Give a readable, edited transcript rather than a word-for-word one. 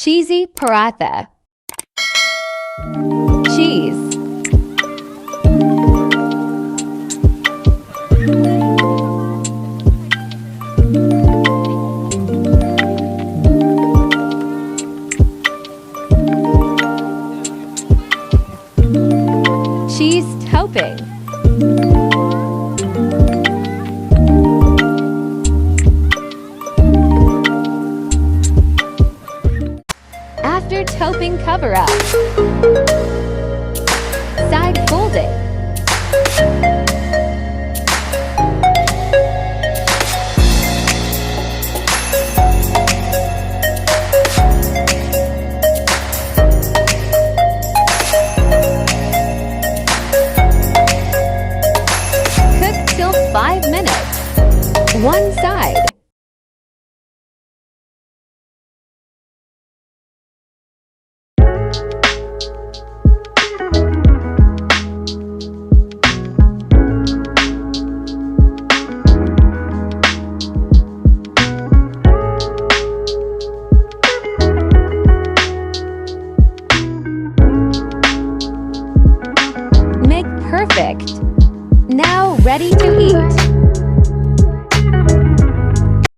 Cheesy paratha. Cheese. Cheese topping. After topping, cover up. Side folding. Cook till 5 minutes. One side. Perfect. Now ready to eat.